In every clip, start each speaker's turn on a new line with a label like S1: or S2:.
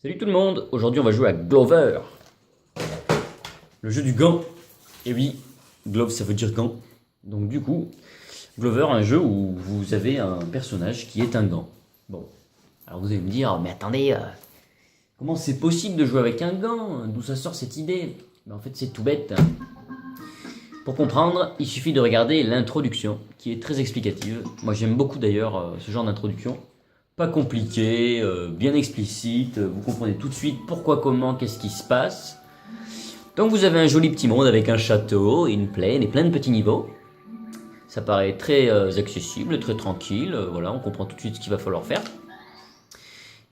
S1: Salut tout le monde, aujourd'hui on va jouer à Glover, le jeu du gant. Et oui, Glove ça veut dire gant. Donc du coup, Glover, un jeu où vous avez un personnage qui est un gant. Bon, alors vous allez me dire, mais attendez, comment c'est possible de jouer avec un gant? D'où ça sort cette idée? Mais en fait c'est tout bête. Pour comprendre, il suffit de regarder l'introduction, qui est très explicative. Moi j'aime beaucoup d'ailleurs ce genre d'introduction. Pas compliqué, bien explicite, vous comprenez tout de suite pourquoi, comment, qu'est-ce qui se passe. Donc vous avez un joli petit monde avec un château, une plaine et plein de petits niveaux. Ça paraît très accessible, très tranquille, voilà, on comprend tout de suite ce qu'il va falloir faire.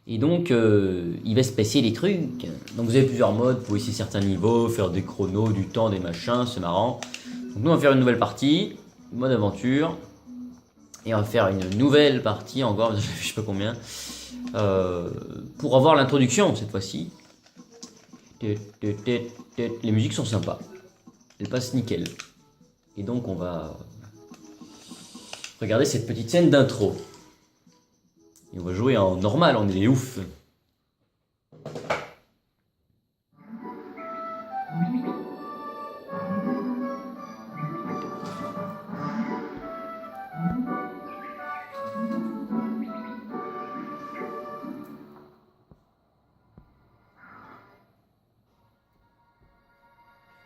S1: Et donc il va se passer des trucs. Donc vous avez plusieurs modes, vous pouvez essayer certains niveaux, faire des chronos, du temps, des machins, c'est marrant. Donc nous on va faire une nouvelle partie, mode aventure. Et on va faire une nouvelle partie encore, je sais pas combien, pour avoir l'introduction cette fois-ci. Les musiques sont sympas, elles passent nickel. Et donc on va regarder cette petite scène d'intro. Et on va jouer en normal, on est des oufs.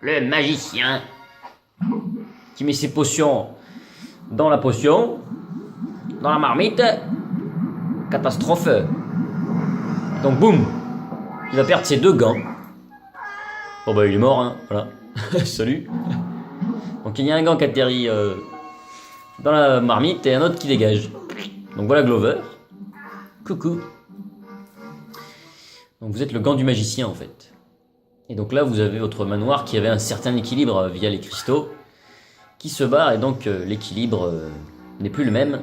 S1: Le magicien qui met ses potions dans la potion, dans la marmite, catastrophe. Donc boum, il va perdre ses deux gants. Bon bah il est mort, hein, voilà. Salut. Donc il y a un gant qui atterrit dans la marmite et un autre qui dégage. Donc voilà Glover. Coucou. Donc vous êtes le gant du magicien en fait. Et donc là, vous avez votre manoir qui avait un certain équilibre via les cristaux qui se barre et donc l'équilibre n'est plus le même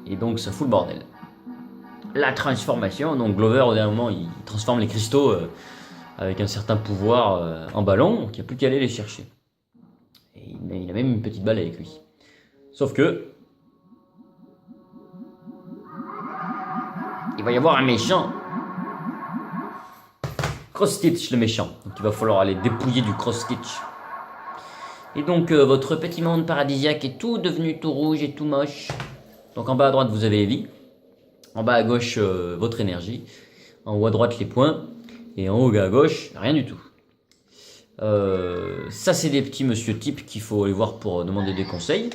S1: et donc ça fout le bordel. La transformation, donc Glover au dernier moment il transforme les cristaux avec un certain pouvoir en ballon, donc il n'y a plus qu'à aller les chercher. Et il a même une petite balle avec lui. Sauf que il va y avoir un méchant. Cross Stitch le méchant, donc il va falloir aller dépouiller du Cross Stitch. Et donc votre petit monde paradisiaque est tout devenu tout rouge et tout moche. Donc en bas à droite vous avez Evie, en bas à gauche votre énergie, en haut à droite les points, et en haut à gauche rien du tout. Ça c'est des petits monsieur types qu'il faut aller voir pour demander des conseils.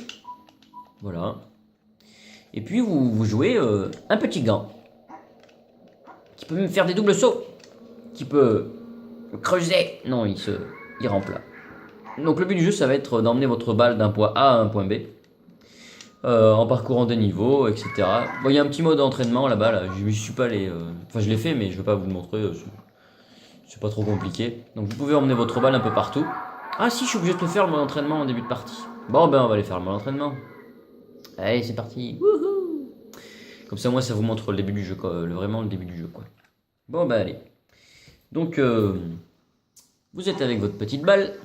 S1: Voilà. Et puis vous jouez un petit gant, qui peut même faire des doubles sauts. Qui peut creuser. Non, il rampe là. Donc le but du jeu, ça va être d'emmener votre balle d'un point A à un point B, en parcourant des niveaux, etc. Bon, il y a un petit mode d'entraînement là-bas, là. Je suis pas allé. Enfin, je l'ai fait, mais je vais pas vous le montrer. C'est pas trop compliqué. Donc vous pouvez emmener votre balle un peu partout. Ah si, je suis obligé de te faire le mode entraînement en début de partie. Bon ben, on va aller faire le mode entraînement. Allez, c'est parti. Wouhou. Comme ça, moi, ça vous montre le début du jeu, quoi. Vraiment le début du jeu, quoi. Bon ben, allez. Donc, vous êtes avec votre petite balle.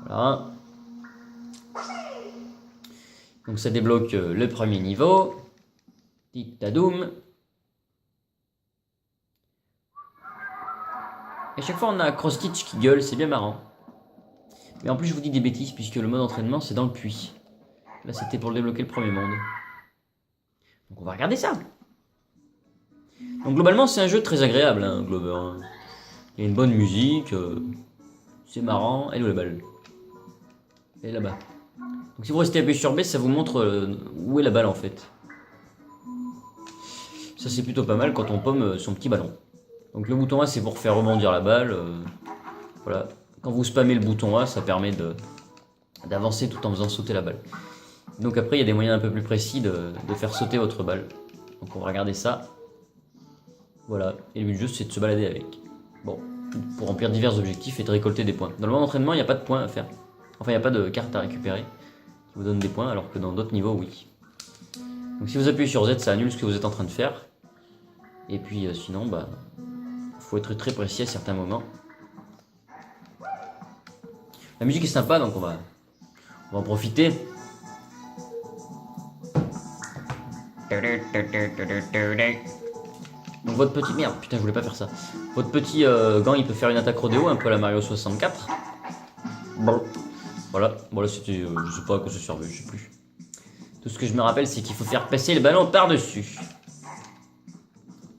S1: Voilà. Donc ça débloque le premier niveau. Titadoum. Et à chaque fois on a Cross Stitch qui gueule, c'est bien marrant. Mais en plus je vous dis des bêtises puisque le mode entraînement c'est dans le puits. Là c'était pour débloquer le premier monde. Donc on va regarder ça. Donc globalement c'est un jeu très agréable, hein, Glover. Il y a une bonne musique, c'est marrant. Elle est où la balle? Elle est là-bas. Donc si vous restez appuyé sur B, ça vous montre où est la balle en fait. Ça c'est plutôt pas mal quand on pomme son petit ballon. Donc le bouton A c'est pour faire rebondir la balle. Voilà. Quand vous spammez le bouton A, ça permet d'avancer tout en faisant sauter la balle. Donc après il y a des moyens un peu plus précis de faire sauter votre balle. Donc on va regarder ça. Voilà, et le but du jeu c'est de se balader avec. Bon, pour remplir divers objectifs et de récolter des points. Dans le mode entraînement, il n'y a pas de points à faire. Enfin, il n'y a pas de carte à récupérer qui vous donne des points, alors que dans d'autres niveaux, oui. Donc si vous appuyez sur Z, ça annule ce que vous êtes en train de faire. Et puis sinon, bah, faut être très précis à certains moments. La musique est sympa, donc on va en profiter. Donc votre petit... Merde, putain, je voulais pas faire ça. Votre petit gant, il peut faire une attaque rodéo, un peu à la Mario 64. Bon. Voilà, bon là c'était... je sais pas à quoi ça servait, je sais plus. Tout ce que je me rappelle, c'est qu'il faut faire passer le ballon par-dessus.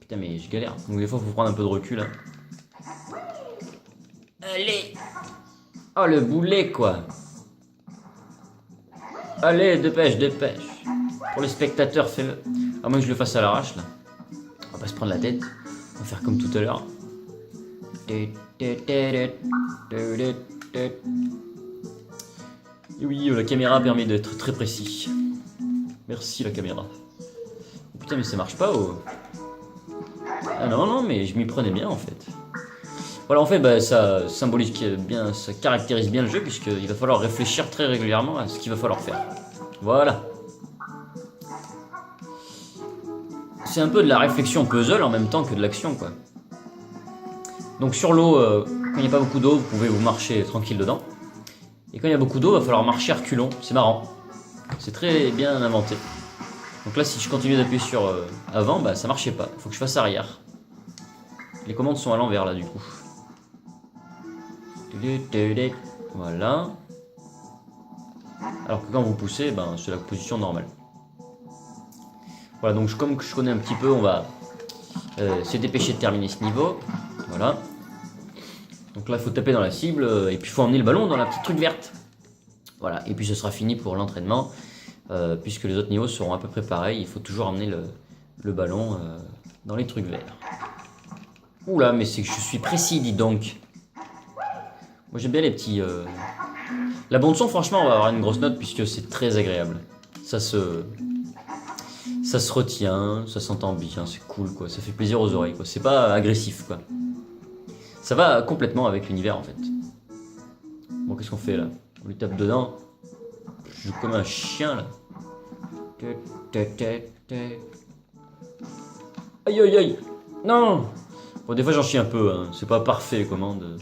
S1: Putain, mais je galère. Donc des fois, il faut prendre un peu de recul. Hein. Allez. Oh, le boulet, quoi. Allez, dépêche, dépêche. Pour les spectateurs, fais-le. À moins que je le fasse à l'arrache, là. On va pas se prendre la tête. On va faire comme tout à l'heure. Et oui, la caméra permet d'être très précis. Merci, la caméra. Putain, mais ça marche pas, oh. Ah non, non, mais je m'y prenais bien, en fait. Voilà, en fait, bah, ça symbolise bien, ça caractérise bien le jeu, puisqu'il va falloir réfléchir très régulièrement à ce qu'il va falloir faire. Voilà. C'est un peu de la réflexion puzzle en même temps que de l'action, quoi. Donc sur l'eau, quand il n'y a pas beaucoup d'eau, vous pouvez vous marcher tranquille dedans. Et quand il y a beaucoup d'eau, il va falloir marcher à reculons. C'est marrant. C'est très bien inventé. Donc là, si je continue d'appuyer sur avant, bah ça marchait pas. Il faut que je fasse arrière. Les commandes sont à l'envers là, du coup. Voilà. Alors que quand vous poussez, ben, c'est la position normale. Voilà, donc comme je connais un petit peu, on va se dépêcher de terminer ce niveau. Voilà. Donc là, il faut taper dans la cible et puis il faut emmener le ballon dans la petite truc verte. Voilà, et puis ce sera fini pour l'entraînement. Puisque les autres niveaux seront à peu près pareils. Il faut toujours emmener le ballon dans les trucs verts. Oula, mais c'est que je suis précis, dis donc. Moi j'aime bien les petits... La bande son, franchement, on va avoir une grosse note puisque c'est très agréable. Ça se retient, ça s'entend bien, c'est cool, quoi. Ça fait plaisir aux oreilles, quoi. C'est pas agressif, quoi. Ça va complètement avec l'univers, en fait. Bon, qu'est-ce qu'on fait, là? On lui tape dedans. Je joue comme un chien, là. Aïe, aïe, aïe. Non. Bon, des fois, j'en chie un peu, hein. C'est pas parfait, les commandes.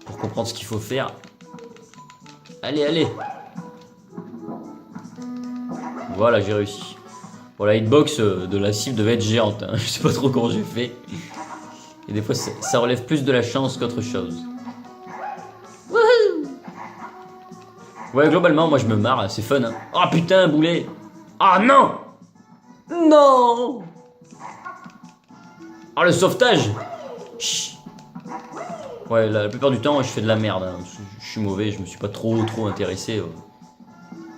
S1: Pour comprendre ce qu'il faut faire. Allez, allez. Voilà, j'ai réussi. Bon, la hitbox de la cible devait être géante. Hein. Je sais pas trop comment j'ai fait. Et des fois, ça relève plus de la chance qu'autre chose. Wouhou! Ouais, globalement, moi je me marre, c'est fun. Hein. Oh putain, boulet! Ah non! Non! Ah, le sauvetage! Chut. Ouais, la plupart du temps, je fais de la merde. Hein. Je suis mauvais, je me suis pas trop intéressé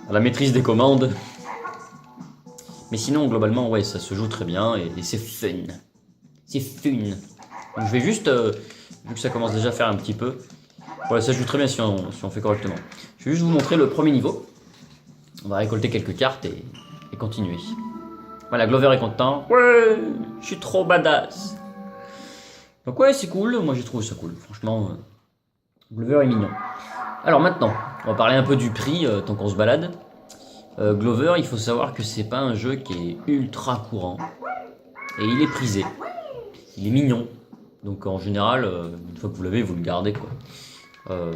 S1: à la maîtrise des commandes. Mais sinon, globalement, ouais, ça se joue très bien et c'est fun. C'est fun. Donc je vais juste, vu que ça commence déjà à faire un petit peu, voilà, ça se joue très bien si on fait correctement. Je vais juste vous montrer le premier niveau. On va récolter quelques cartes et continuer. Voilà, Glover est content. Ouais, je suis trop badass. Donc ouais, c'est cool, moi j'ai trouvé ça cool. Franchement, Glover est mignon. Alors maintenant, on va parler un peu du prix, tant qu'on se balade. Glover, il faut savoir que c'est pas un jeu qui est ultra courant. Et il est prisé. Il est mignon. Donc en général, une fois que vous l'avez, vous le gardez, quoi.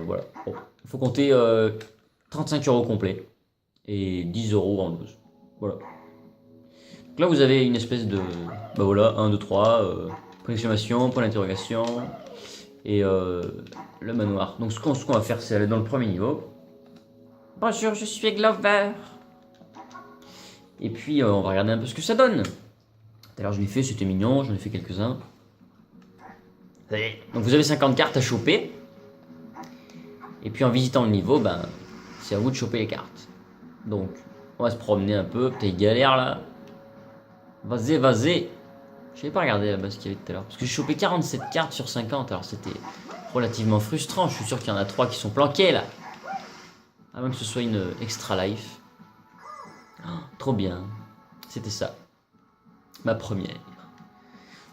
S1: Voilà. Bon, il faut compter 35 € complet. Et 10 € en loose. Voilà. Donc là, vous avez une espèce de... Bah voilà, 1, 2, 3... point d'exclamation, point d'interrogation et le manoir. Donc ce qu'on va faire, c'est aller dans le premier niveau. Bonjour, je suis Glover. Et puis on va regarder un peu ce que ça donne. Tout à l'heure je l'ai fait, c'était mignon, j'en ai fait quelques-uns. Donc vous avez 50 cartes à choper. Et puis en visitant le niveau, ben, c'est à vous de choper les cartes. Donc on va se promener un peu. Putain, il galère là. Vas-y, vas-y. Je n'avais pas regardé là-bas ce qu'il y avait tout à l'heure. Parce que j'ai chopé 47 cartes sur 50. Alors c'était relativement frustrant. Je suis sûr qu'il y en a 3 qui sont planquées là. À moins que ce soit une extra life. Oh, trop bien. C'était ça. Ma première.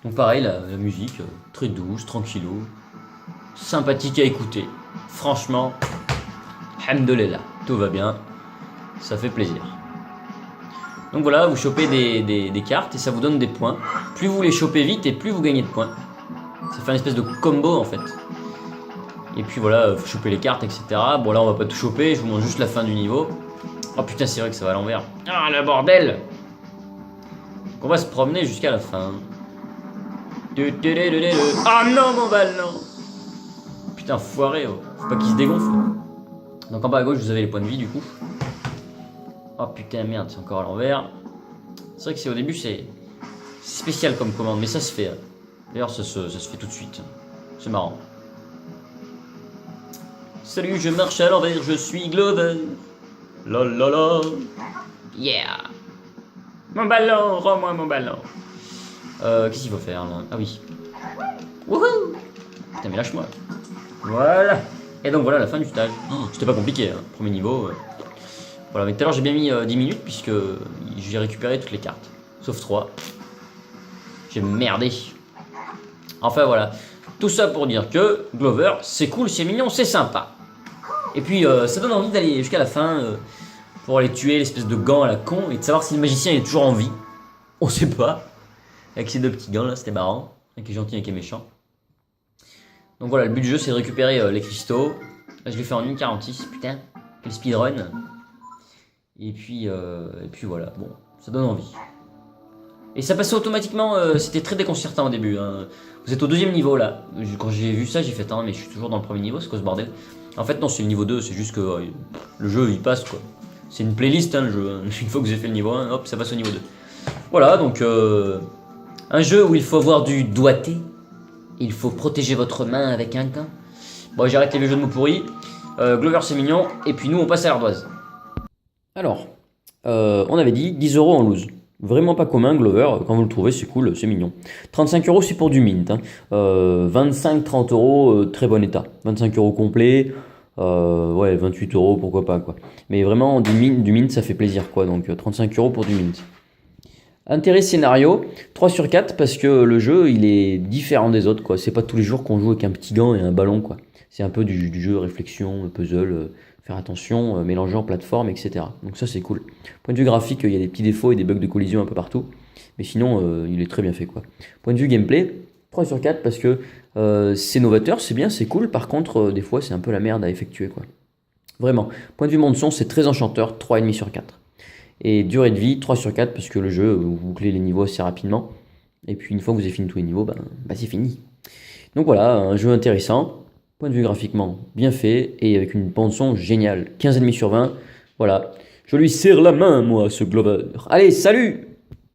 S1: Donc pareil, la musique, très douce, tranquillou. Sympathique à écouter. Franchement, alhamdoulilah, tout va bien. Ça fait plaisir. Donc voilà, vous chopez des cartes et ça vous donne des points. Plus vous les chopez vite et plus vous gagnez de points. Ça fait une espèce de combo en fait. Et puis voilà, vous chopez les cartes, etc. Bon là on va pas tout choper, je vous montre juste la fin du niveau. Oh putain, c'est vrai que ça va à l'envers. Ah le bordel! Donc on va se promener jusqu'à la fin. Ah non, mon ballon. Putain, foiré, oh. Faut pas qu'il se dégonfle. Donc en bas à gauche, vous avez les points de vie du coup. Oh putain, merde, c'est encore à l'envers. C'est vrai que c'est au début, c'est spécial comme commande, mais ça se fait. D'ailleurs, ça se fait tout de suite. C'est marrant. Salut, je marche à l'envers, je suis Glover. Lololo. Yeah. Mon ballon, rends-moi mon ballon. Qu'est-ce qu'il faut faire là? Ah oui. Wouhou. Putain, mais lâche-moi. Voilà. Et donc voilà la fin du stage. Oh, c'était pas compliqué, hein. Premier niveau. Voilà, mais tout à l'heure j'ai bien mis 10 minutes puisque j'ai récupéré toutes les cartes. Sauf 3. J'ai merdé. Enfin voilà. Tout ça pour dire que Glover, c'est cool, c'est mignon, c'est sympa. Et puis ça donne envie d'aller jusqu'à la fin pour aller tuer l'espèce de gant à la con et de savoir si le magicien est toujours en vie. On sait pas. Avec ces deux petits gants là, c'était marrant. Avec les gentils et les méchants. Donc voilà, le but du jeu c'est de récupérer les cristaux. Là je l'ai fait en 1,46, putain. Quel speedrun. Et puis voilà, bon, ça donne envie. Et ça passait automatiquement, c'était très déconcertant au début. Hein. Vous êtes au 2e niveau là. Quand j'ai vu ça, j'ai fait mais je suis toujours dans le 1er niveau, c'est quoi ce bordel? En fait non, c'est le niveau 2, c'est juste que le jeu il passe quoi. C'est une playlist hein, le jeu. Une fois que vous avez fait le niveau 1, hop, ça passe au niveau 2. Voilà, donc un jeu où il faut avoir du doigté. Il faut protéger votre main avec un gant. Bon, j'arrête les vieux jeux de mots pourris. Glover c'est mignon, et puis nous on passe à l'ardoise. Alors, on avait dit 10 € en loose. Vraiment pas commun, Glover, quand vous le trouvez, c'est cool, c'est mignon. 35 € c'est pour du mint. Hein. 25-30 €, très bon état. 25 € complet, ouais, 28 € pourquoi pas, quoi. Mais vraiment, du mint ça fait plaisir, quoi. Donc 35 € pour du mint. Intérêt scénario, 3 sur 4 parce que le jeu il est différent des autres, quoi. C'est pas tous les jours qu'on joue avec un petit gant et un ballon, quoi. C'est un peu du jeu réflexion, puzzle, faire attention, mélanger en plateforme, etc. Donc ça c'est cool. Point de vue graphique, il y a des petits défauts et des bugs de collision un peu partout. Mais sinon, il est très bien fait, quoi. Point de vue gameplay, 3 sur 4 parce que c'est novateur, c'est bien, c'est cool. Par contre, des fois c'est un peu la merde à effectuer, quoi. Vraiment. Point de vue monde son, c'est très enchanteur, 3,5 sur 4. Et durée de vie, 3 sur 4 parce que le jeu, vous bouclez les niveaux assez rapidement. Et puis une fois que vous avez fini tous les niveaux, c'est fini. Donc voilà, un jeu intéressant. Point de vue graphiquement bien fait et avec une bande son géniale. 15,5 sur 20. Voilà. Je lui serre la main, moi, ce Glover. Allez, salut!